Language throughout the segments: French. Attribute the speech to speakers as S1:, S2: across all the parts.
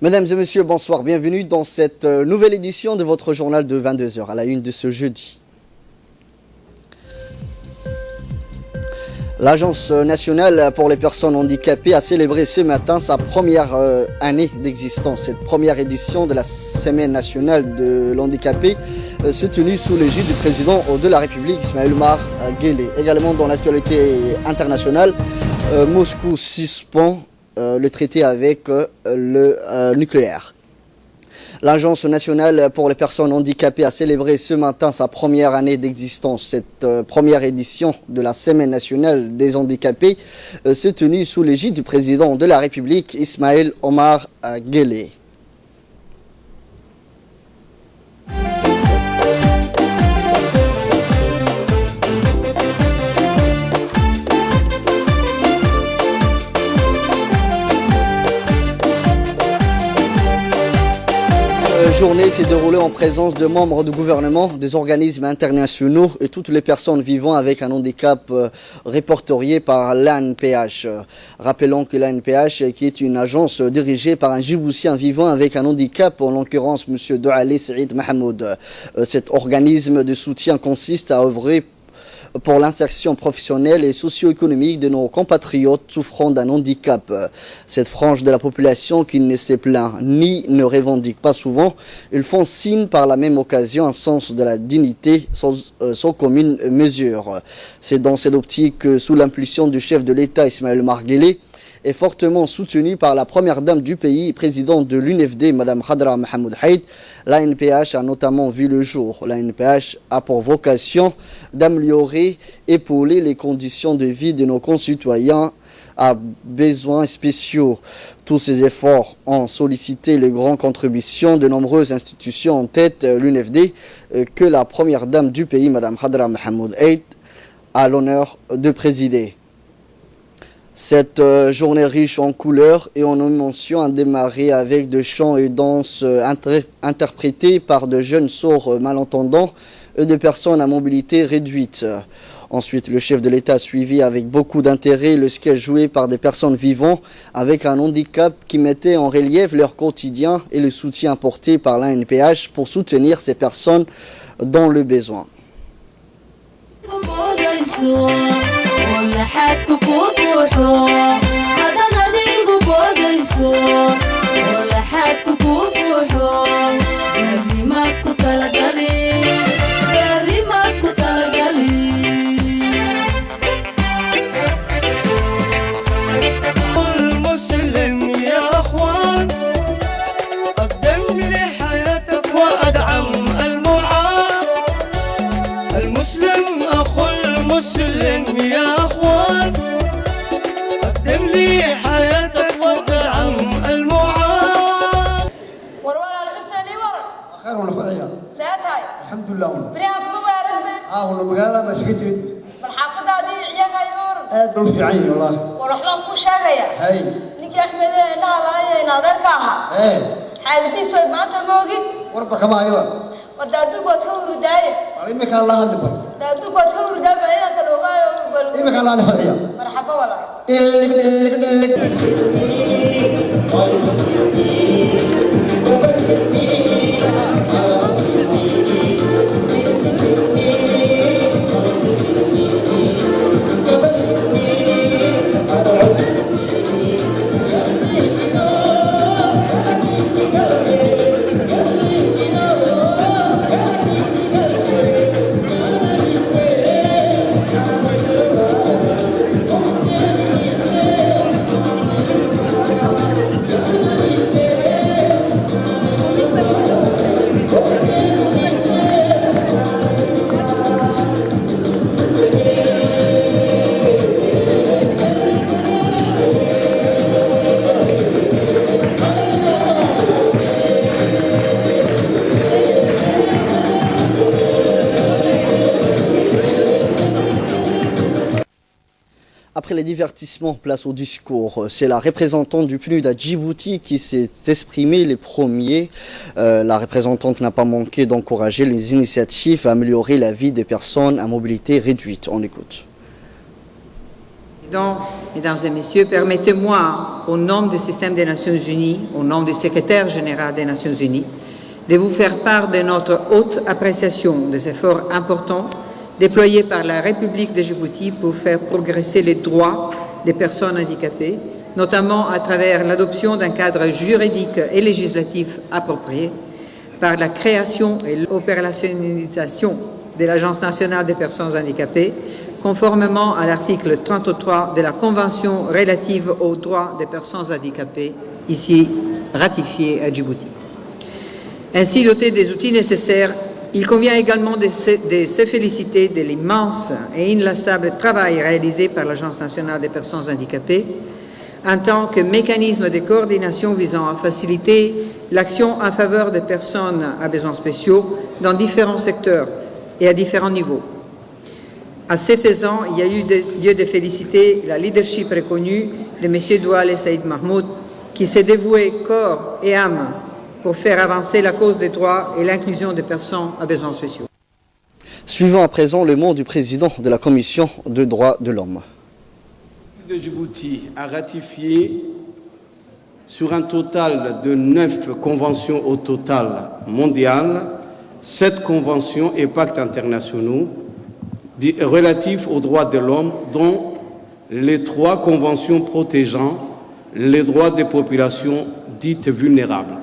S1: Mesdames et messieurs, bonsoir. Bienvenue dans cette nouvelle édition de votre journal de 22 heures à la une de ce jeudi. L'Agence nationale pour les personnes handicapées a célébré ce matin sa première année d'existence. Cette première édition de la Semaine nationale de l'handicapé s'est tenue sous l'égide du président de la République, Ismail Omar Guelleh. Également dans l'actualité internationale, Moscou suspend le traité avec le nucléaire. L'Agence nationale pour les personnes handicapées a célébré ce matin sa première année d'existence. Cette première édition de la Semaine nationale des handicapés s'est tenue sous l'égide du président de la République, Ismail Omar Guelleh. La journée s'est déroulée en présence de membres du gouvernement, des organismes internationaux et toutes les personnes vivant avec un handicap répertoriées par l'ANPH. Rappelons que l'ANPH, qui est une agence dirigée par un Djiboutien vivant avec un handicap, en l'occurrence M. Douali Saïd Mahmoud. Cet organisme de soutien consiste à œuvrer pour l'insertion professionnelle et socio-économique de nos compatriotes souffrant d'un handicap. Cette frange de la population qui ne se plaint ni ne revendique pas souvent, ils font signe par la même occasion un sens de la dignité sans commune mesure. C'est dans cette optique que, sous l'impulsion du chef de l'État Ismail Omar Guelleh, est fortement soutenu par la première dame du pays, présidente de l'UNFD, Mme Khadra Mohamed Haïd, l'ANPH a notamment vu le jour. L'ANPH a pour vocation d'améliorer, épauler les conditions de vie de nos concitoyens à besoins spéciaux. Tous ces efforts ont sollicité les grandes contributions de nombreuses institutions, en tête l'UNFD, que la première dame du pays, Mme Khadra Mohamed Haïd, a l'honneur de présider. Cette journée riche en couleurs et en émotions a démarré avec des chants et danses interprétés par de jeunes sourds malentendants et des personnes à mobilité réduite. Ensuite, le chef de l'État a suivi avec beaucoup d'intérêt le sketch joué par des personnes vivant avec un handicap qui mettait en relief leur quotidien et le soutien apporté par l'ANPH pour soutenir ces personnes dans le besoin.
S2: مسلم يا اخوان قدم لي حياتك وادعم المعاد
S3: ورولا الحسيني ورا
S2: خير ولا فضيحه
S3: ساتاي
S2: الحمد لله
S3: بريان مبارك
S2: والله مقاله ما سكتت
S3: بالحافظه دي عيالها ينور
S2: دول في عيني والله
S3: ورحمه كو شاغيا
S2: هاي
S3: نيجي احمد لا لا نادركاها حالتي سوي ما انت موجود
S2: وربك ما ايوه
S3: وردادوك وتكور دايه
S2: علمك الله هدبر
S3: دادوك وتكور دايه بعينك الوغايه
S2: إيمك الله نفعيا
S3: مرحبا والله
S1: Après les divertissements, place au discours. C'est la représentante du PNUD à Djibouti qui s'est exprimée les premiers. La représentante n'a pas manqué d'encourager les initiatives à améliorer la vie des personnes à mobilité réduite. On écoute.
S4: Président, Mesdames et Messieurs, permettez-moi, au nom du système des Nations Unies, au nom du secrétaire général des Nations Unies, de vous faire part de notre haute appréciation des efforts importants déployés par la République de Djibouti pour faire progresser les droits des personnes handicapées, notamment à travers l'adoption d'un cadre juridique et législatif approprié, par la création et l'opérationnalisation de l'Agence nationale des personnes handicapées, conformément à l'article 33 de la Convention relative aux droits des personnes handicapées, ici ratifiée à Djibouti. Ainsi doté des outils nécessaires, il convient également de se féliciter de l'immense et inlassable travail réalisé par l'Agence nationale des personnes handicapées en tant que mécanisme de coordination visant à faciliter l'action en faveur des personnes à besoins spéciaux dans différents secteurs et à différents niveaux. À ce faisant, il y a eu lieu de féliciter la leadership reconnue de M. Douale Saïd Mahmoud, qui s'est dévoué corps et âme pour faire avancer la cause des droits et l'inclusion des personnes à besoins spéciaux.
S1: Suivons à présent le mot du président de la Commission des droits de l'homme.
S5: De Djibouti a ratifié sur un total de 9 conventions au total mondial, 7 conventions et pactes internationaux relatifs aux droits de l'homme, dont les 3 conventions protégeant les droits des populations dites vulnérables,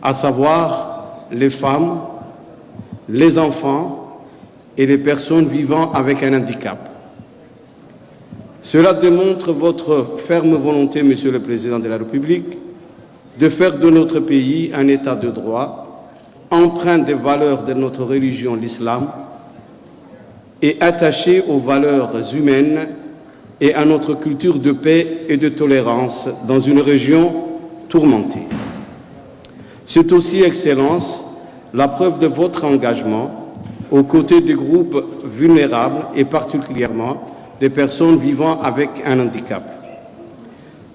S5: à savoir les femmes, les enfants et les personnes vivant avec un handicap. Cela démontre votre ferme volonté, Monsieur le Président de la République, de faire de notre pays un État de droit, empreint des valeurs de notre religion, l'islam, et attaché aux valeurs humaines et à notre culture de paix et de tolérance dans une région tourmentée. C'est aussi, Excellence, la preuve de votre engagement aux côtés des groupes vulnérables et particulièrement des personnes vivant avec un handicap.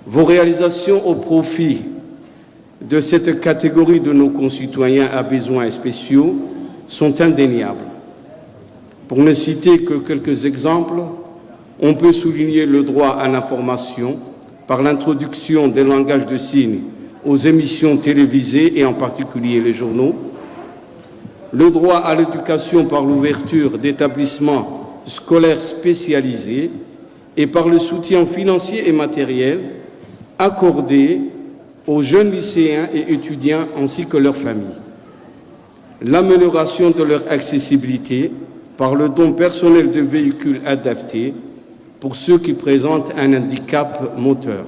S5: Vos réalisations au profit de cette catégorie de nos concitoyens à besoins spéciaux sont indéniables. Pour ne citer que quelques exemples, on peut souligner le droit à l'information par l'introduction des langages de signes aux émissions télévisées et en particulier les journaux, le droit à l'éducation par l'ouverture d'établissements scolaires spécialisés et par le soutien financier et matériel accordé aux jeunes lycéens et étudiants ainsi que leurs familles, l'amélioration de leur accessibilité par le don personnel de véhicules adaptés pour ceux qui présentent un handicap moteur.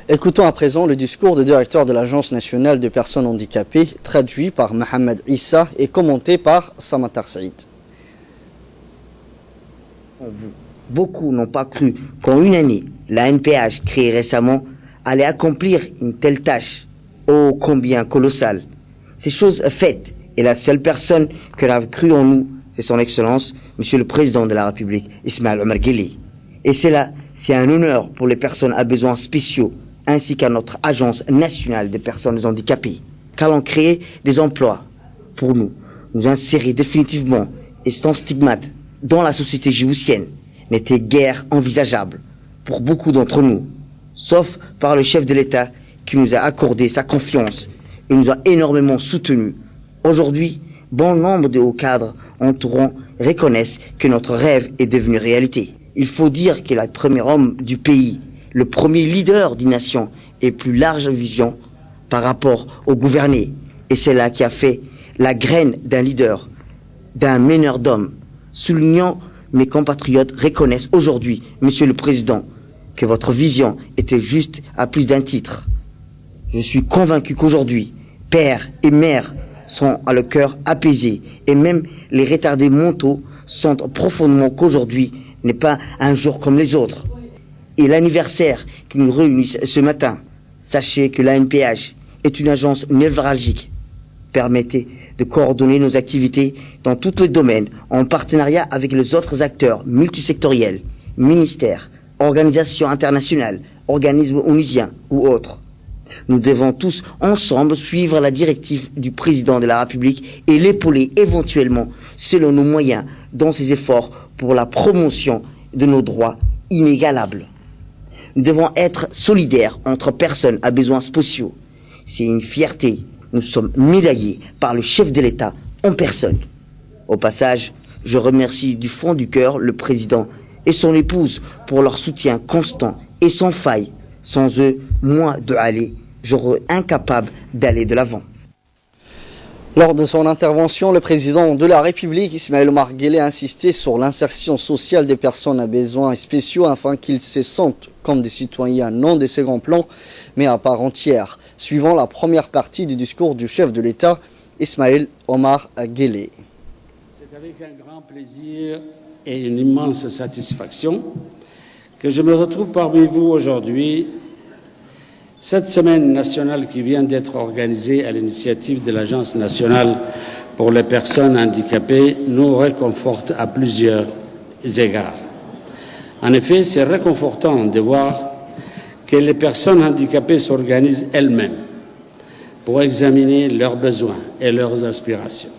S1: Écoutons à présent le discours du directeur de l'Agence nationale des personnes handicapées, traduit par Mohamed Issa et commenté par Samatar Saïd.
S6: Beaucoup n'ont pas cru qu'en une année, la NPH, créée récemment, allait accomplir une telle tâche, ô combien colossale. Ces choses faites, et la seule personne qui a cru en nous, c'est son Excellence, Monsieur le Président de la République, Ismaël Omar Guelleh. Et c'est un honneur pour les personnes à besoins spéciaux, ainsi qu'à notre Agence nationale des personnes handicapées, qu'allons créer des emplois pour nous insérer définitivement et sans stigmate dans la société djiboutienne n'était guère envisageable pour beaucoup d'entre nous, sauf par le chef de l'État qui nous a accordé sa confiance et nous a énormément soutenus. Aujourd'hui, bon nombre de hauts cadres entourants reconnaissent que notre rêve est devenu réalité. Il faut dire que le premier homme du pays, le premier leader d'une nation, est plus large vision par rapport au gouverné. Et c'est là qui a fait la graine d'un leader, d'un meneur d'hommes. Soulignant, mes compatriotes reconnaissent aujourd'hui, Monsieur le Président, que votre vision était juste à plus d'un titre. Je suis convaincu qu'aujourd'hui, père et mère sont à le cœur apaisé et même les retardés mentaux sentent profondément qu'aujourd'hui n'est pas un jour comme les autres. Et l'anniversaire qui nous réunit ce matin, sachez que la NPH est une agence névralgique. Permettez de coordonner nos activités dans tous les domaines en partenariat avec les autres acteurs multisectoriels, ministères, organisations internationales, organismes onusiens ou autres. Nous devons tous ensemble suivre la directive du président de la République et l'épauler éventuellement selon nos moyens dans ses efforts pour la promotion de nos droits inégalables. Nous devons être solidaires entre personnes à besoins spéciaux. C'est une fierté. Nous sommes médaillés par le chef de l'État en personne. Au passage, je remercie du fond du cœur le président et son épouse pour leur soutien constant et sans faille. Sans eux, moi de aller, j'aurais incapable d'aller de l'avant.
S1: Lors de son intervention, le président de la République, Ismaël Omar Guelleh, a insisté sur l'insertion sociale des personnes à besoins spéciaux afin qu'ils se sentent comme des citoyens non de second plan, mais à part entière. Suivant la première partie du discours du chef de l'État, Ismaël Omar Guelleh.
S7: C'est avec un grand plaisir et une immense satisfaction que je me retrouve parmi vous aujourd'hui. Cette semaine nationale qui vient d'être organisée à l'initiative de l'Agence nationale pour les personnes handicapées nous réconforte à plusieurs égards. En effet, c'est réconfortant de voir que les personnes handicapées s'organisent elles-mêmes pour examiner leurs besoins et leurs aspirations.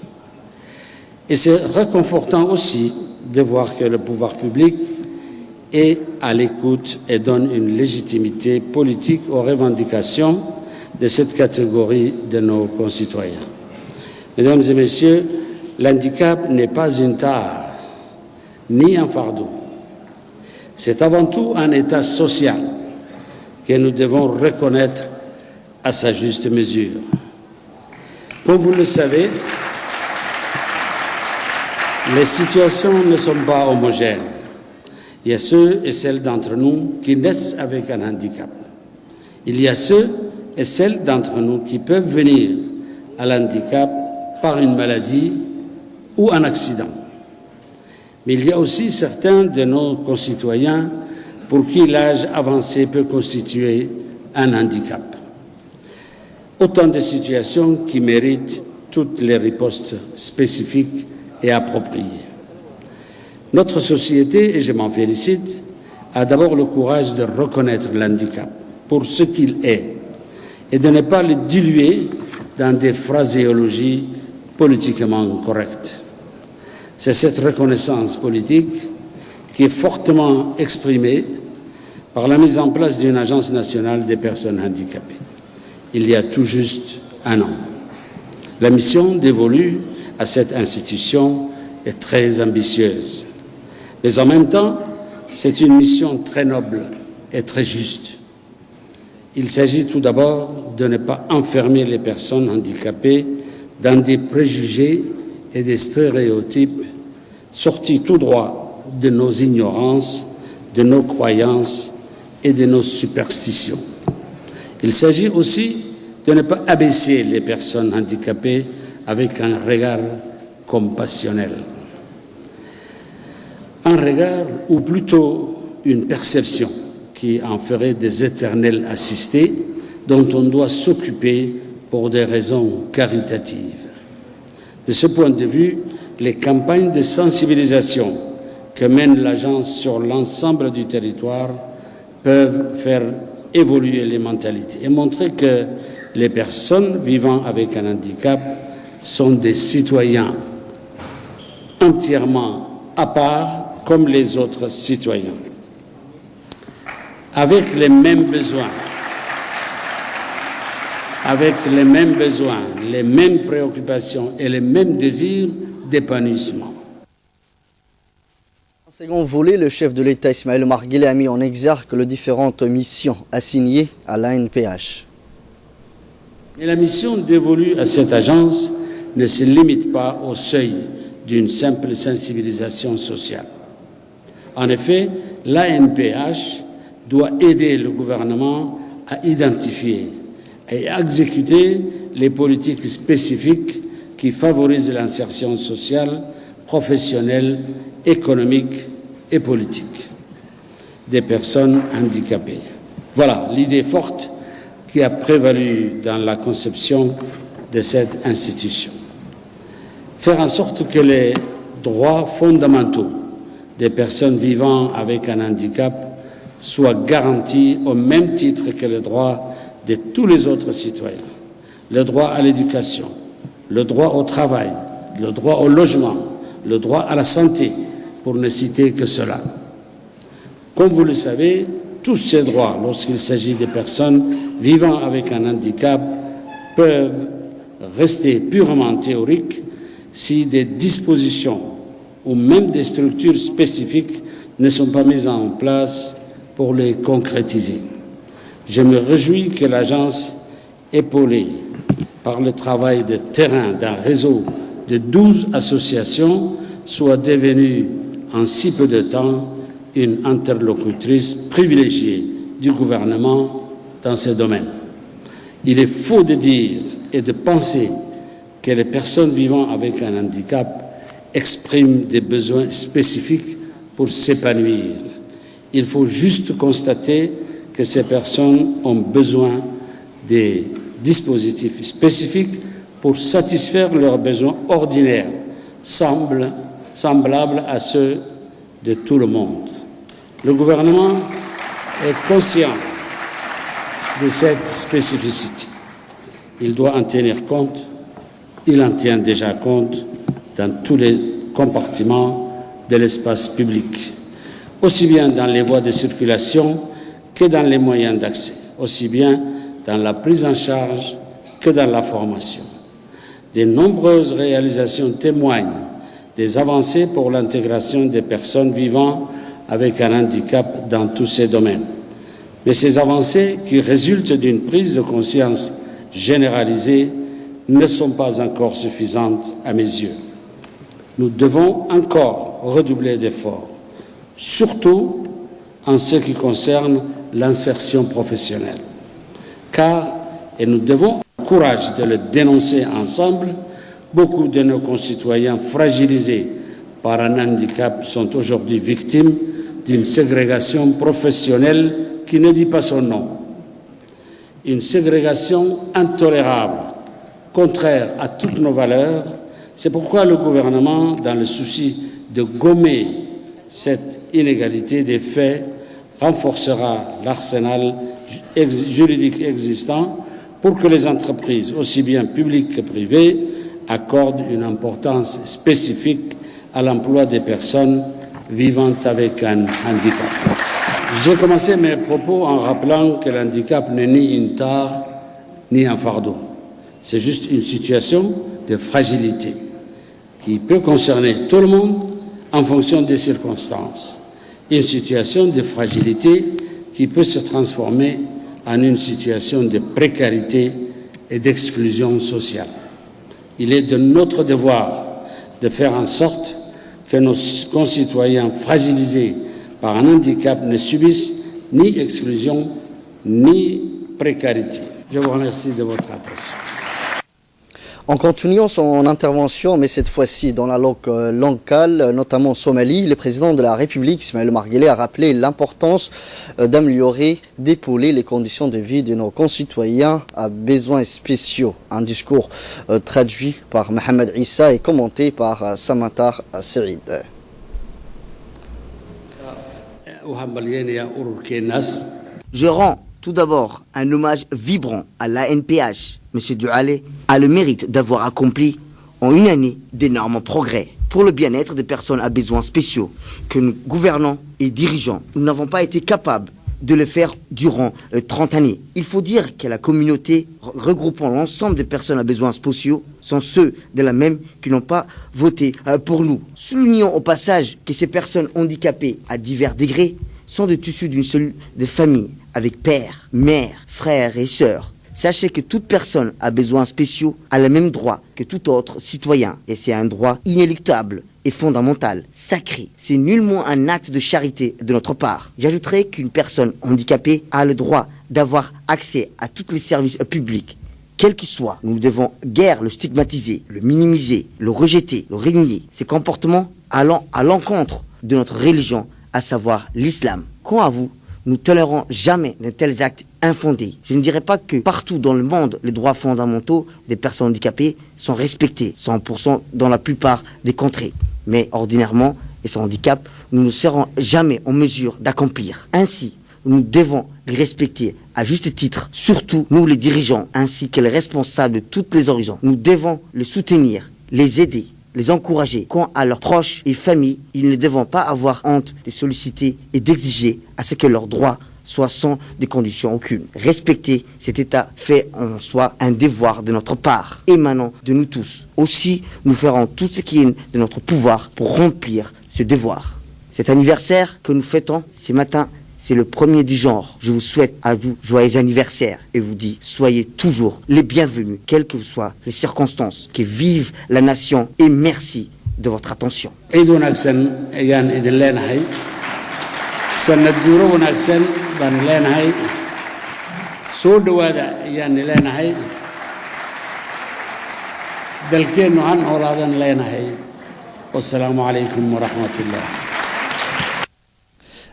S7: Et c'est réconfortant aussi de voir que le pouvoir public est à l'écoute et donne une légitimité politique aux revendications de cette catégorie de nos concitoyens. Mesdames et messieurs, l'handicap n'est pas une tare, ni un fardeau. C'est avant tout un état social que nous devons reconnaître à sa juste mesure. Comme vous le savez, les situations ne sont pas homogènes. Il y a ceux et celles d'entre nous qui naissent avec un handicap. Il y a ceux et celles d'entre nous qui peuvent venir à l'handicap par une maladie ou un accident. Mais il y a aussi certains de nos concitoyens pour qui l'âge avancé peut constituer un handicap. Autant de situations qui méritent toutes les ripostes spécifiques et appropriées. Notre société, et je m'en félicite, a d'abord le courage de reconnaître l'handicap pour ce qu'il est et de ne pas le diluer dans des phraséologies politiquement correctes. C'est cette reconnaissance politique qui est fortement exprimée par la mise en place d'une agence nationale des personnes handicapées, il y a tout juste un an. La mission dévolue à cette institution est très ambitieuse. Mais en même temps, c'est une mission très noble et très juste. Il s'agit tout d'abord de ne pas enfermer les personnes handicapées dans des préjugés et des stéréotypes sortis tout droit de nos ignorances, de nos croyances et de nos superstitions. Il s'agit aussi de ne pas abaisser les personnes handicapées avec un regard compassionnel. Un regard, ou plutôt une perception, qui en ferait des éternels assistés dont on doit s'occuper pour des raisons caritatives. De ce point de vue, les campagnes de sensibilisation que mène l'agence sur l'ensemble du territoire peuvent faire évoluer les mentalités et montrer que les personnes vivant avec un handicap sont des citoyens entièrement à part comme les autres citoyens, avec les mêmes besoins, les mêmes préoccupations et les mêmes désirs d'épanouissement.
S1: En second volet, le chef de l'État Ismaël Omar Guelleh a mis en exergue les différentes missions assignées à l'ANPH.
S7: Mais la mission dévolue à cette agence ne se limite pas au seuil d'une simple sensibilisation sociale. En effet, l'ANPH doit aider le gouvernement à identifier et à exécuter les politiques spécifiques qui favorisent l'insertion sociale, professionnelle, économique et politique des personnes handicapées. Voilà l'idée forte qui a prévalu dans la conception de cette institution. Faire en sorte que les droits fondamentaux des personnes vivant avec un handicap soient garantis au même titre que les droits de tous les autres citoyens. Le droit à l'éducation, le droit au travail, le droit au logement, le droit à la santé, pour ne citer que cela. Comme vous le savez, tous ces droits, lorsqu'il s'agit des personnes vivant avec un handicap, peuvent rester purement théoriques si des dispositions ou même des structures spécifiques ne sont pas mises en place pour les concrétiser. Je me réjouis que l'agence, épaulée par le travail de terrain d'un réseau de 12 associations, soit devenue en si peu de temps une interlocutrice privilégiée du gouvernement dans ce domaine. Il est faux de dire et de penser que les personnes vivant avec un handicap expriment des besoins spécifiques pour s'épanouir. Il faut juste constater que ces personnes ont besoin des dispositifs spécifiques pour satisfaire leurs besoins ordinaires, semblables à ceux de tout le monde. Le gouvernement est conscient de cette spécificité. Il doit en tenir compte. Il en tient déjà compte dans tous les compartiments de l'espace public, aussi bien dans les voies de circulation que dans les moyens d'accès, aussi bien dans la prise en charge que dans la formation. De nombreuses réalisations témoignent des avancées pour l'intégration des personnes vivant avec un handicap dans tous ces domaines. Mais ces avancées, qui résultent d'une prise de conscience généralisée, ne sont pas encore suffisantes à mes yeux. Nous devons encore redoubler d'efforts, surtout en ce qui concerne l'insertion professionnelle. Car, et nous devons avoir le courage de le dénoncer ensemble, beaucoup de nos concitoyens fragilisés par un handicap sont aujourd'hui victimes d'une ségrégation professionnelle qui ne dit pas son nom. Une ségrégation intolérable, contraire à toutes nos valeurs. C'est pourquoi le gouvernement, dans le souci de gommer cette inégalité des faits, renforcera l'arsenal juridique existant pour que les entreprises, aussi bien publiques que privées, accordent une importance spécifique à l'emploi des personnes vivant avec un handicap. J'ai commencé mes propos en rappelant que l'handicap n'est ni une tare ni un fardeau. C'est juste une situation de fragilité qui peut concerner tout le monde en fonction des circonstances. Une situation de fragilité qui peut se transformer en une situation de précarité et d'exclusion sociale. Il est de notre devoir de faire en sorte que nos concitoyens fragilisés par un handicap ne subissent ni exclusion ni précarité. Je vous remercie de votre attention.
S1: En continuant son intervention, mais cette fois-ci dans la langue locale, notamment en Somalie, le président de la République, Ismaël Omar Guelleh, a rappelé l'importance d'améliorer, d'épauler les conditions de vie de nos concitoyens à besoins spéciaux. Un discours traduit par Mohamed Issa et commenté par Samatar Serid.
S6: Je rends tout d'abord un hommage vibrant à l'ANPH. M. Douale a le mérite d'avoir accompli en une année d'énormes progrès pour le bien-être des personnes à besoins spéciaux que nous, gouvernants et dirigeants, nous n'avons pas été capables de le faire durant 30 années. Il faut dire que la communauté regroupant l'ensemble des personnes à besoins spéciaux sont ceux de la même qui n'ont pas voté pour nous. Soulignons au passage que ces personnes handicapées à divers degrés sont de tissus d'une seule famille, avec père, mère, frères et sœurs. Sachez que toute personne à besoins spéciaux a le même droit que tout autre citoyen. Et c'est un droit inéluctable et fondamental, sacré. C'est nullement un acte de charité de notre part. J'ajouterai qu'une personne handicapée a le droit d'avoir accès à tous les services publics, quels qu'ils soient. Nous ne devons guère le stigmatiser, le minimiser, le rejeter, le régner. Ces comportements allant à l'encontre de notre religion, à savoir l'islam. Quant à vous, nous tolérons jamais de tels actes infondés. Je ne dirais pas que partout dans le monde, les droits fondamentaux des personnes handicapées sont respectés, 100% dans la plupart des contrées. Mais ordinairement, et sans handicap, nous ne serons jamais en mesure d'accomplir. Ainsi, nous devons les respecter à juste titre, surtout nous les dirigeants, ainsi que les responsables de tous les horizons. Nous devons les soutenir, les aider, les encourager. Quant à leurs proches et familles, ils ne devront pas avoir honte de solliciter et d'exiger à ce que leurs droits soient sans des conditions aucune. Respecter cet état fait en soi un devoir de notre part, émanant de nous tous. Aussi, nous ferons tout ce qui est de notre pouvoir pour remplir ce devoir. Cet anniversaire que nous fêtons ce matin, c'est le premier du genre. Je vous souhaite à vous joyeux anniversaire et vous dis soyez toujours les bienvenus, quelles que soient les circonstances, que vive la nation et merci de votre attention.
S7: sanad guuro wanaagsan baan leenahay soo dhawaada ayaan leenahay dalkeennu han noolaadan leenahay wassalaamu alaykum wa rahmatullah.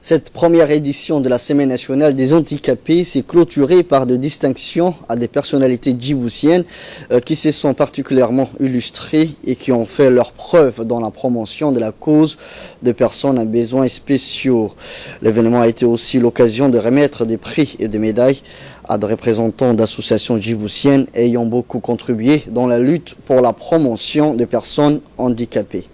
S1: Cette première édition de la Semaine nationale des handicapés s'est clôturée par des distinctions à des personnalités djiboutiennes qui se sont particulièrement illustrées et qui ont fait leur preuve dans la promotion de la cause des personnes à besoins spéciaux. L'événement a été aussi l'occasion de remettre des prix et des médailles à des représentants d'associations djiboutiennes ayant beaucoup contribué dans la lutte pour la promotion des personnes handicapées.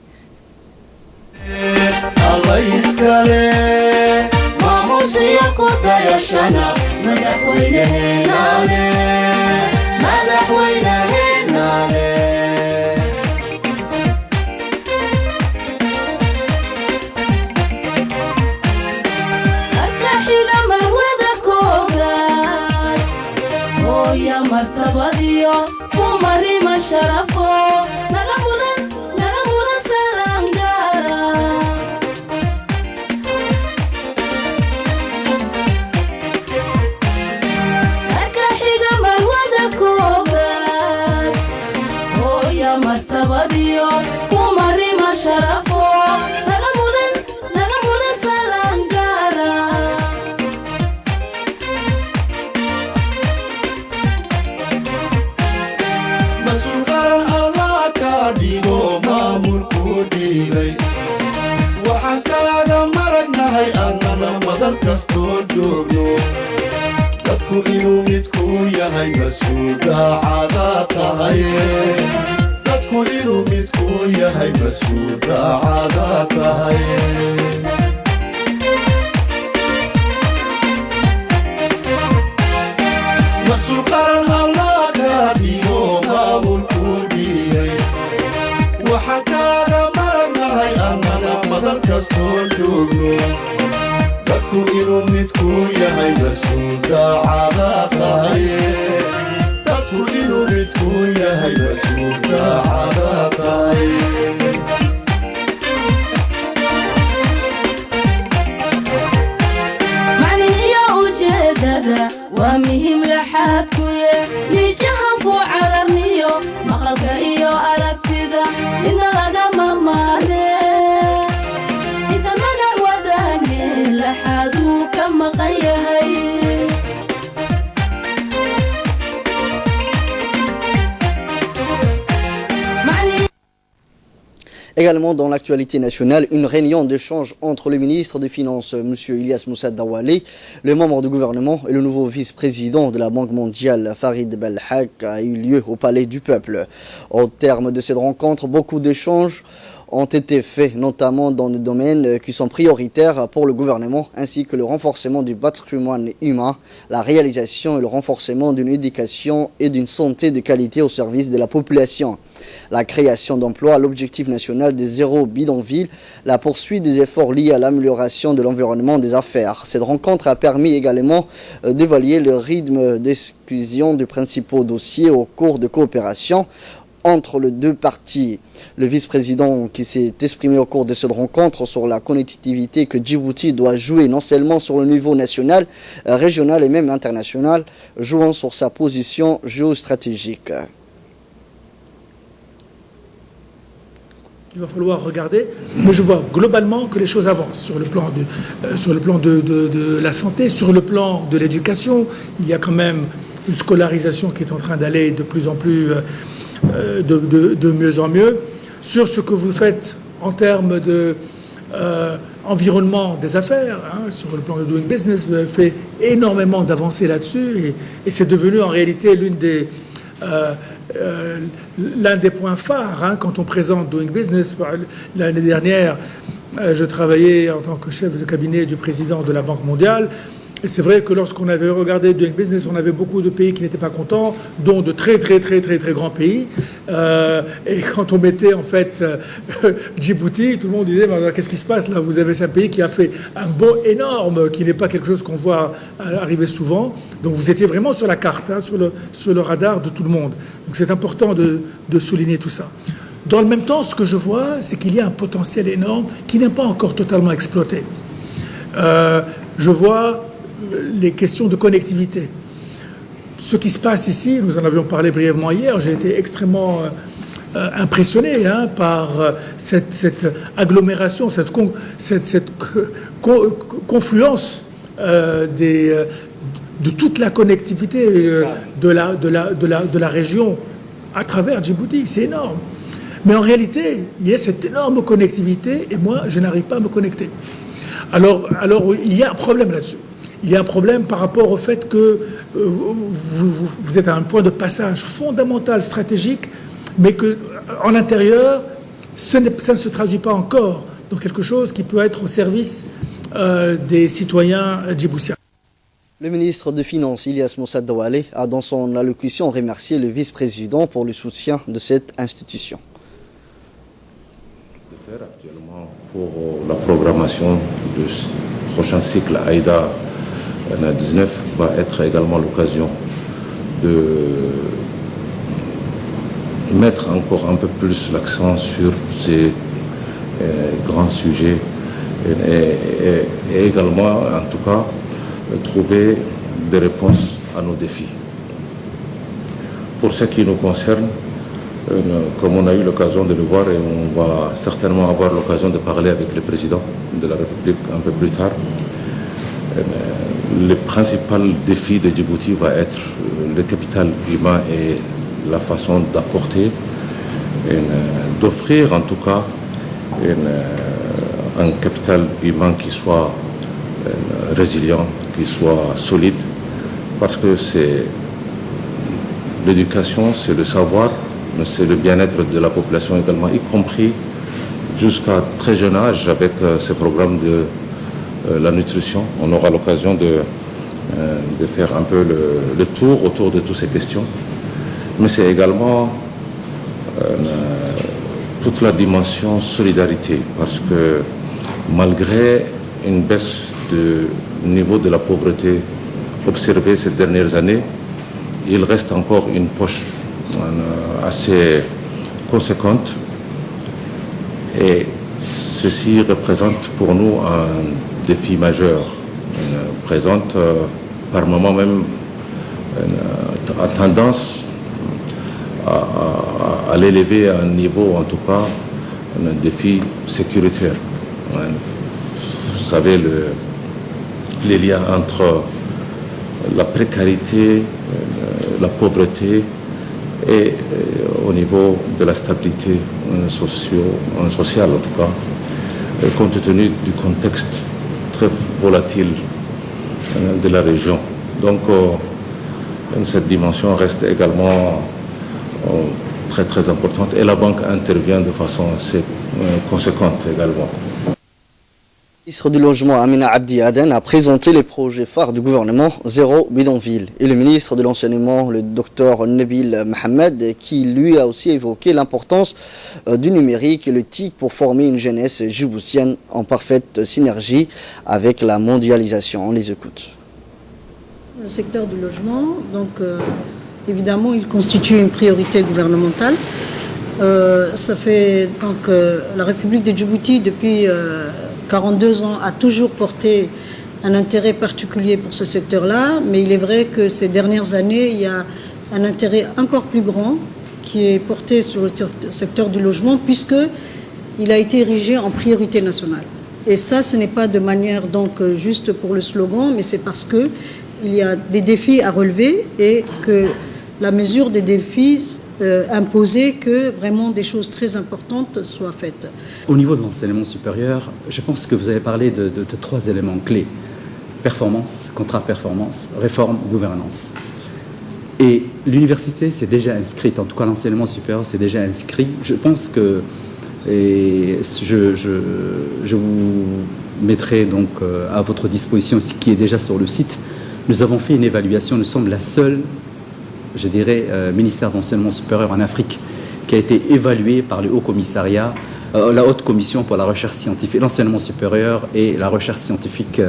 S8: dadku inuu midku yahay mas'uul daacada tahay dadku inuu midku yahay mas'uul daacada tahay mas'uul qaran Allah ka dhigo maamulku dhiyay waxaan kaaga maragnahay annana madal kastoo joogno dadku inuu midku yahay mas'uul daacada tahay dadku inuu midku yahay mas'uul daacada tahay
S9: macnihiyo ujeedada waa muhiim laxaadku nijahanku cararniyo maqalka iyo aragtida midna lagama maarme
S1: Également dans l'actualité nationale, une réunion d'échange entre le ministre des Finances, M. Ilyas Moussa Dawale, le membre du gouvernement et le nouveau vice-président de la Banque mondiale, Farid Belhak, a eu lieu au Palais du Peuple. Au terme de cette rencontre, beaucoup d'échanges ont été faits, notamment dans des domaines qui sont prioritaires pour le gouvernement, ainsi que le renforcement du patrimoine humain, la réalisation et le renforcement d'une éducation et d'une santé de qualité au service de la population, la création d'emplois, l'objectif national des zéro bidonville, la poursuite des efforts liés à l'amélioration de l'environnement des affaires. Cette rencontre a permis également d'évaluer le rythme d'exclusion des principaux dossiers au cours de coopération entre les deux parties. Le vice-président qui s'est exprimé au cours de cette rencontre sur la connectivité que Djibouti doit jouer non seulement sur le niveau national, régional et même international, jouant sur sa position géostratégique.
S10: Il va falloir regarder, mais je vois globalement que les choses avancent sur le plan de la santé, sur le plan de l'éducation. Il y a quand même une scolarisation qui est en train d'aller de plus en plus de mieux en mieux. Sur ce que vous faites en termes environnement des affaires, sur le plan de doing business, vous avez fait énormément d'avancées là-dessus et c'est devenu en réalité l'un des points phares quand on présente doing business. L'année dernière, je travaillais en tant que chef de cabinet du président de la Banque mondiale. Et c'est vrai que lorsqu'on avait regardé Doing Business, on avait beaucoup de pays qui n'étaient pas contents, dont de très grands pays. Et quand on mettait en fait Djibouti, tout le monde disait qu'est-ce qui se passe là? Vous avez un pays qui a fait un bond énorme, qui n'est pas quelque chose qu'on voit arriver souvent. Donc vous étiez vraiment sur la carte, sur le radar de tout le monde. Donc c'est important de souligner tout ça. Dans le même temps, ce que je vois, c'est qu'il y a un potentiel énorme qui n'est pas encore totalement exploité. Je vois les questions de connectivité. Ce qui se passe ici, nous en avions parlé brièvement hier, j'ai été extrêmement impressionné par cette agglomération, cette confluence de toute la connectivité de la région à travers Djibouti. C'est énorme. Mais en réalité, il y a cette énorme connectivité et moi, je n'arrive pas à me connecter. Alors il y a un problème là-dessus. Il y a un problème par rapport au fait que vous êtes à un point de passage fondamental, stratégique, mais qu'en intérieur, ça ne se traduit pas encore dans quelque chose qui peut être au service des citoyens djiboutiens.
S1: Le ministre des Finances, Ilyas Moussa Douale, a dans son allocution remercié le vice-président pour le soutien de cette institution.
S11: Actuellement, pour la programmation du prochain cycle AIDA 19 va être également l'occasion de mettre encore un peu plus l'accent sur ces grands sujets et également, en tout cas, trouver des réponses à nos défis. Pour ce qui nous concerne, comme on a eu l'occasion de le voir et on va certainement avoir l'occasion de parler avec le président de la République un peu plus tard, le principal défi de Djibouti va être le capital humain et la façon d'apporter, d'offrir en tout cas un capital humain qui soit résilient, qui soit solide, parce que c'est l'éducation, c'est le savoir, mais c'est le bien-être de la population également, y compris jusqu'à très jeune âge avec ce programme de la nutrition. On aura l'occasion de faire un peu le tour autour de toutes ces questions. Mais c'est également toute la dimension solidarité, parce que malgré une baisse du niveau de la pauvreté observée ces dernières années, il reste encore une poche assez conséquente. Et ceci représente pour nous un défi majeur. Présente par moment même a tendance à l'élever à un niveau, en tout cas, un défi sécuritaire. Vous savez, les liens entre la précarité, la pauvreté et au niveau de la stabilité sociale, en tout cas, compte tenu du contexte très volatile de la région. Donc, cette dimension reste également très importante et la banque intervient de façon assez conséquente également.
S1: Le ministre du Logement, Amina Abdi Aden, a présenté les projets phares du gouvernement Zéro Bidonville. Et le ministre de l'Enseignement, le docteur Nabil Mohamed, qui lui a aussi évoqué l'importance du numérique et le TIC pour former une jeunesse djiboutienne en parfaite synergie avec la mondialisation. On les écoute.
S12: Le secteur du logement, donc évidemment, il constitue une priorité gouvernementale. Ça fait donc la République de Djibouti depuis 42 ans a toujours porté un intérêt particulier pour ce secteur-là, mais il est vrai que ces dernières années, il y a un intérêt encore plus grand qui est porté sur le secteur du logement, puisqu'il a été érigé en priorité nationale. Et ça, ce n'est pas de manière donc juste pour le slogan, mais c'est parce qu'il y a des défis à relever et que la mesure des défis imposer que vraiment des choses très importantes soient faites.
S13: Au niveau de l'enseignement supérieur, je pense que vous avez parlé de 3 éléments clés. Performance, contrat-performance, réforme, gouvernance. Et l'université s'est déjà inscrite, en tout cas l'enseignement supérieur s'est déjà inscrit. Je pense que, et je vous mettrai donc à votre disposition ce qui est déjà sur le site. Nous avons fait une évaluation, nous sommes la seule, je dirais, ministère d'enseignement supérieur en Afrique qui a été évalué par le Haut Commissariat, la Haute Commission pour la recherche scientifique, l'enseignement supérieur et la recherche scientifique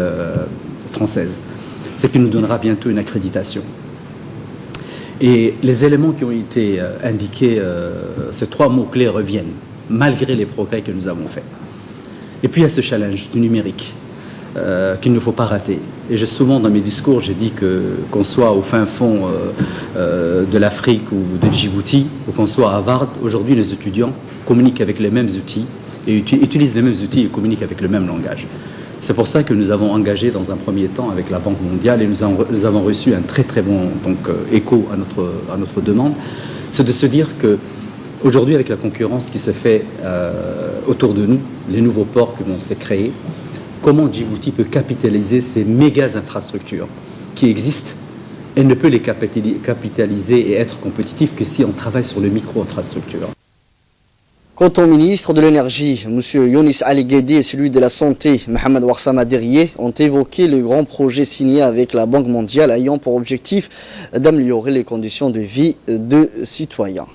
S13: française. C'est qui nous donnera bientôt une accréditation. Et les éléments qui ont été indiqués, ces 3 mots-clés reviennent, malgré les progrès que nous avons faits. Et puis il y a ce challenge du numérique qu'il ne faut pas rater. Et souvent dans mes discours, j'ai dit qu'on soit au fin fond de l'Afrique ou de Djibouti, ou qu'on soit à Harvard, aujourd'hui les étudiants communiquent avec les mêmes outils, et utilisent les mêmes outils et communiquent avec le même langage. C'est pour ça que nous avons engagé dans un premier temps avec la Banque mondiale, et nous avons reçu un très très bon écho à notre demande, c'est de se dire que aujourd'hui, avec la concurrence qui se fait autour de nous, les nouveaux ports qui vont se créer, comment Djibouti peut capitaliser ces méga infrastructures qui existent? Elle ne peut les capitaliser et être compétitive que si on travaille sur le micro-infrastructure.
S1: Quant au ministre de l'Énergie, M. Younis Ali Guédi, et celui de la Santé, Mohamed Ouassama Derrié, ont évoqué le grand projet signé avec la Banque mondiale ayant pour objectif d'améliorer les conditions de vie de citoyens.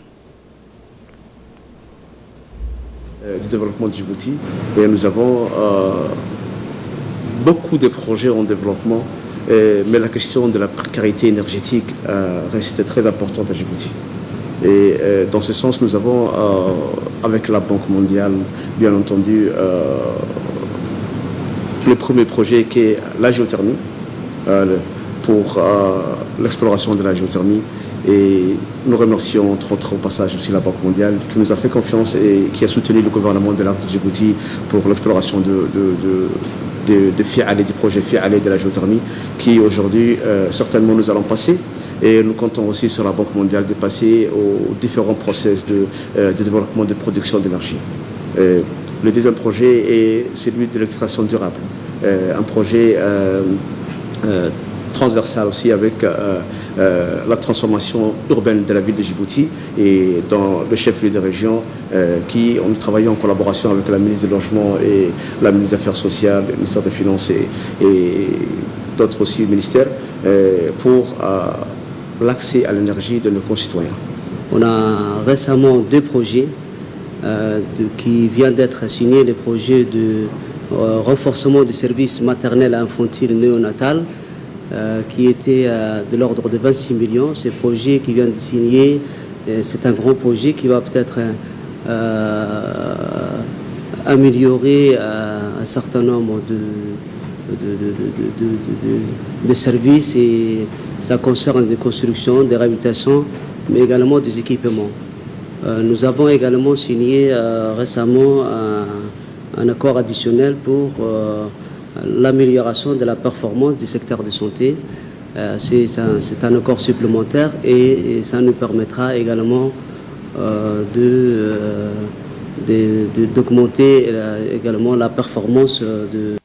S14: Du développement de Djibouti, et nous avons beaucoup de projets en développement, mais la question de la précarité énergétique reste très importante à Djibouti. Et dans ce sens, nous avons, avec la Banque mondiale, bien entendu, le premier projet qui est la géothermie, pour l'exploration de la géothermie. Et nous remercions entre autres au passage aussi la Banque mondiale qui nous a fait confiance et qui a soutenu le gouvernement de l'Arc de Djibouti pour l'exploration des FIALE, des projets FIALE de la géothermie qui aujourd'hui certainement nous allons passer. Et nous comptons aussi sur la Banque mondiale de passer aux différents process de développement de production d'énergie. Le deuxième projet est celui de l'électrification durable, un projet transversal aussi avec la transformation urbaine de la ville de Djibouti et dans le chef-lieu de région qui ont travaillé en collaboration avec la ministre du Logement et la ministre des Affaires sociales, le ministère des Finances et d'autres aussi ministères pour l'accès à l'énergie de nos concitoyens.
S15: On a récemment 2 projets qui viennent d'être signés, les projets de renforcement des services maternels, infantiles, néonatal, qui était de l'ordre de 26 millions. Ce projet qui vient de signer, c'est un grand projet qui va peut-être améliorer un certain nombre de services, et ça concerne des constructions, des réhabilitations, mais également des équipements. Nous avons également signé récemment un accord additionnel pour l'amélioration de la performance du secteur de santé. C'est un accord supplémentaire et ça nous permettra également d'augmenter également la performance de...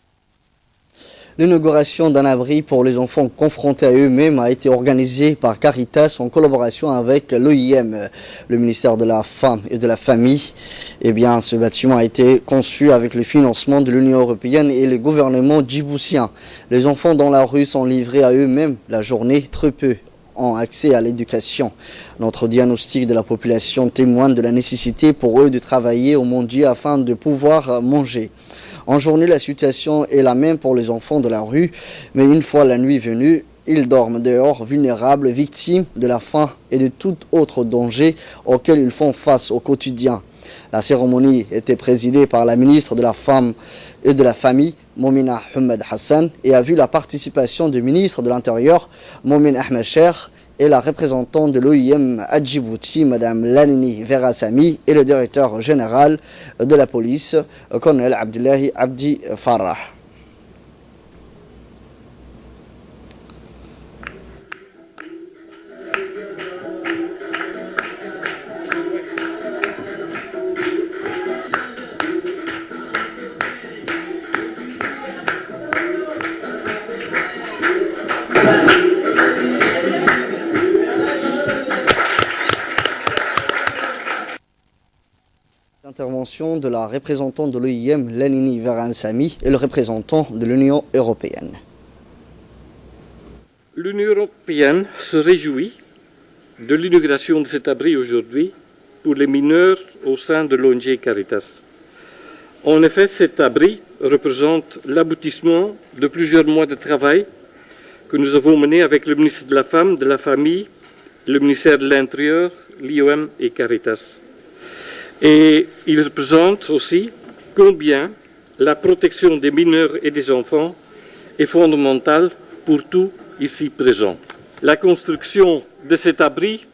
S1: L'inauguration d'un abri pour les enfants confrontés à eux-mêmes a été organisée par Caritas en collaboration avec l'OIM, le ministère de la Femme et de la Famille. Eh bien, ce bâtiment a été conçu avec le financement de l'Union européenne et le gouvernement djiboutien. Les enfants dans la rue sont livrés à eux-mêmes la journée, très peu ont accès à l'éducation. Notre diagnostic de la population témoigne de la nécessité pour eux de travailler au mondial afin de pouvoir manger. En journée, la situation est la même pour les enfants de la rue, mais une fois la nuit venue, ils dorment dehors, vulnérables, victimes de la faim et de tout autre danger auquel ils font face au quotidien. La cérémonie était présidée par la ministre de la Femme et de la Famille, Momina Ahmed Hassan, et a vu la participation du ministre de l'Intérieur, Momin Ahmed Cheikh, et la représentante de l'OIM à Djibouti, Mme Lanini Verasami, et le directeur général de la police, Colonel Abdullahi Abdi Farah. l'intervention de la représentante de l'OIM, Lanini Veram Sami, et le représentant de l'Union européenne.
S16: L'Union européenne se réjouit de l'inauguration de cet abri aujourd'hui pour les mineurs au sein de l'ONG Caritas. En effet, cet abri représente l'aboutissement de plusieurs mois de travail que nous avons mené avec le ministre de la Femme, de la Famille, le ministère de l'Intérieur, l'IOM et Caritas. Et il représente aussi combien la protection des mineurs et des enfants est fondamentale pour tous ici présents. La construction de cet abri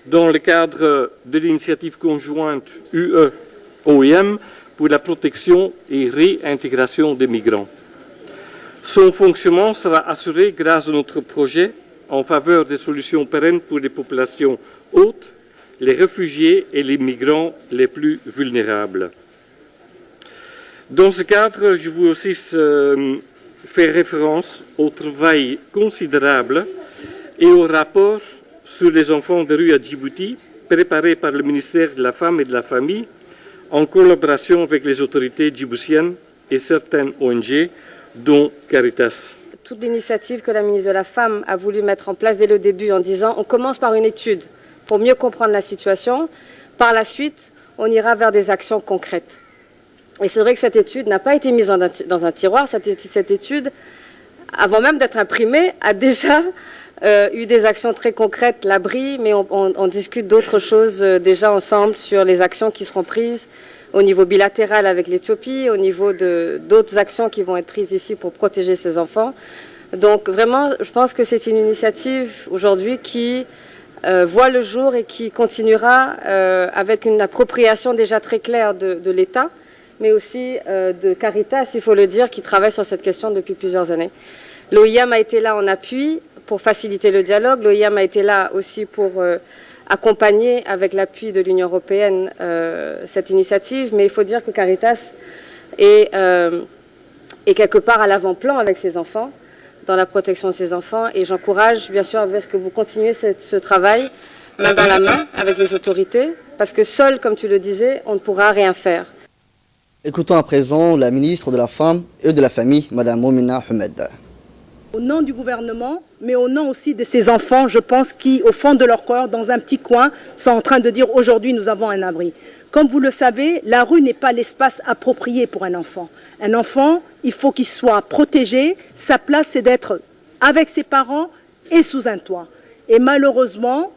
S16: dans le cadre de l'initiative conjointe UE-OIM pour la protection et réintégration des migrants. Son fonctionnement sera assuré grâce à notre projet en faveur des solutions pérennes pour les populations hautes, les réfugiés et les migrants les plus vulnérables. Dans ce cadre, je veux aussi faire référence au travail considérable et au rapport sur les enfants de rue à Djibouti, préparé par le ministère de la Femme et de la Famille, en collaboration avec les autorités djiboutiennes et certaines ONG, dont Caritas.
S17: Toute l'initiative que la ministre de la Femme a voulu mettre en place dès le début en disant on commence par une étude pour mieux comprendre la situation, par la suite on ira vers des actions concrètes. Et c'est vrai que cette étude n'a pas été mise dans un tiroir, cette étude, avant même d'être imprimée, a déjà eu des actions très concrètes, l'abri, mais on discute d'autres choses déjà ensemble sur les actions qui seront prises au niveau bilatéral avec l'Éthiopie, au niveau d'autres actions qui vont être prises ici pour protéger ces enfants. Donc vraiment, je pense que c'est une initiative aujourd'hui qui voit le jour et qui continuera avec une appropriation déjà très claire de l'État, mais aussi de Caritas, il faut le dire, qui travaille sur cette question depuis plusieurs années. L'OIM a été là en appui pour faciliter le dialogue. L'OIM a été là aussi pour accompagner, avec l'appui de l'Union européenne, cette initiative. Mais il faut dire que Caritas est quelque part à l'avant-plan avec ses enfants, dans la protection de ses enfants. Et j'encourage, bien sûr, à ce que vous continuez ce travail, main dans la main, avec les autorités, parce que seul, comme tu le disais, on ne pourra rien faire.
S1: Écoutons à présent la ministre de la Femme et de la Famille, Mme Moumina Ahmed.
S18: Au nom du gouvernement, mais au nom aussi de ces enfants, je pense, qui, au fond de leur corps, dans un petit coin, sont en train de dire aujourd'hui nous avons un abri. Comme vous le savez, la rue n'est pas l'espace approprié pour un enfant. Un enfant, il faut qu'il soit protégé. Sa place, c'est d'être avec ses parents et sous un toit. Et malheureusement,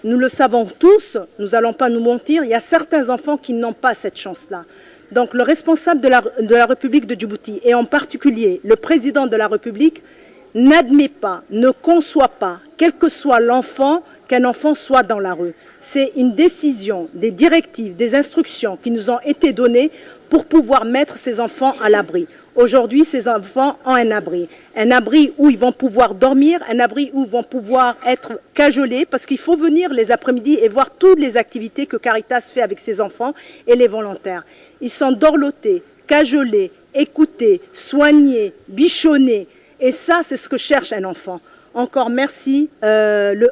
S18: nous le savons tous, nous n'allons pas nous mentir, il y a certains enfants qui n'ont pas cette chance-là. Donc le responsable de la République de Djibouti, et en particulier le président de la République, n'admet pas, ne conçoit pas, quel que soit l'enfant, qu'un enfant soit dans la rue. C'est une décision, des directives, des instructions qui nous ont été données pour pouvoir mettre ces enfants à l'abri. Aujourd'hui, ces enfants ont un abri où ils vont pouvoir dormir, un abri où ils vont pouvoir être cajolés, parce qu'il faut venir les après-midi et voir toutes les activités que Caritas fait avec ses enfants et les volontaires. Ils sont dorlotés, cajolés, écoutés, soignés, bichonnés. Et ça, c'est ce que cherche un enfant. Encore merci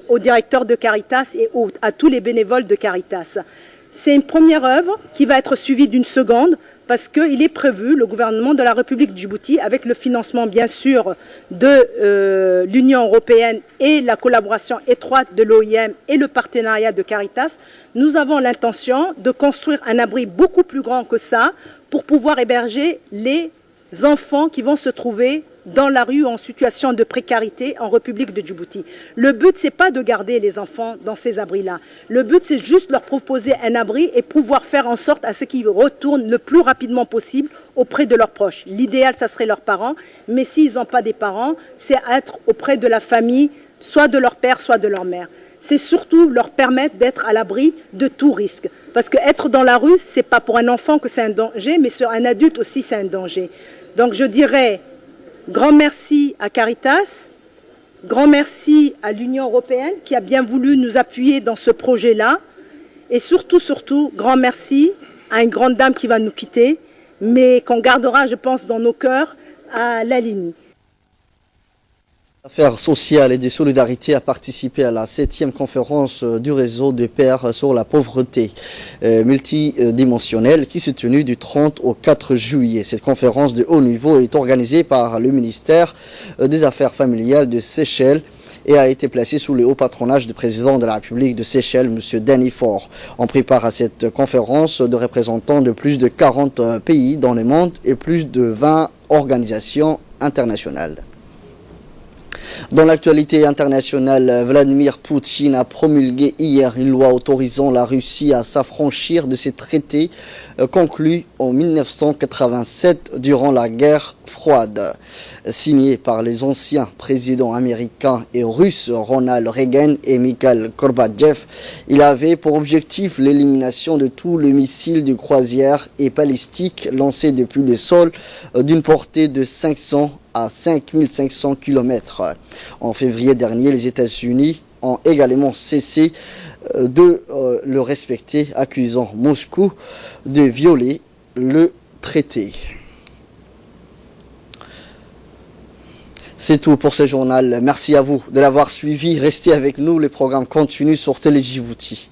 S18: au directeur de Caritas et à tous les bénévoles de Caritas. C'est une première œuvre qui va être suivie d'une seconde parce qu'il est prévu, le gouvernement de la République de Djibouti, avec le financement bien sûr de l'Union européenne et la collaboration étroite de l'OIM et le partenariat de Caritas, nous avons l'intention de construire un abri beaucoup plus grand que ça pour pouvoir héberger les enfants qui vont se trouver dans la rue en situation de précarité en République de Djibouti. Le but, ce n'est pas de garder les enfants dans ces abris-là. Le but, c'est juste leur proposer un abri et pouvoir faire en sorte à ce qu'ils retournent le plus rapidement possible auprès de leurs proches. L'idéal, ça serait leurs parents, mais s'ils n'ont pas des parents, c'est être auprès de la famille, soit de leur père, soit de leur mère. C'est surtout leur permettre d'être à l'abri de tout risque. Parce qu'être dans la rue, ce n'est pas pour un enfant que c'est un danger, mais sur un adulte aussi, c'est un danger. Donc je dirais grand merci à Caritas, grand merci à l'Union européenne qui a bien voulu nous appuyer dans ce projet-là. Et surtout, grand merci à une grande dame qui va nous quitter, mais qu'on gardera, je pense, dans nos cœurs, à Lanini.
S1: Affaires sociales et de solidarité a participé à la 7e conférence du réseau de pairs sur la pauvreté multidimensionnelle qui s'est tenue du 30 au 4 juillet. Cette conférence de haut niveau est organisée par le ministère des Affaires familiales de Seychelles et a été placée sous le haut patronage du président de la République de Seychelles, M. Danny Faure. On prépare à cette conférence de représentants de plus de 40 pays dans le monde et plus de 20 organisations internationales. Dans l'actualité internationale, Vladimir Poutine a promulgué hier une loi autorisant la Russie à s'affranchir de ses traités conclus en 1987 durant la guerre froide. Signé par les anciens présidents américains et russes Ronald Reagan et Mikhail Gorbatchev, il avait pour objectif l'élimination de tous les missiles de croisière et balistiques lancés depuis le sol d'une portée de 500 à 5500 km. En février dernier, les États-Unis ont également cessé de le respecter, accusant Moscou de violer le traité. C'est tout pour ce journal. Merci à vous de l'avoir suivi. Restez avec nous, les programmes continuent sur Télé Djibouti.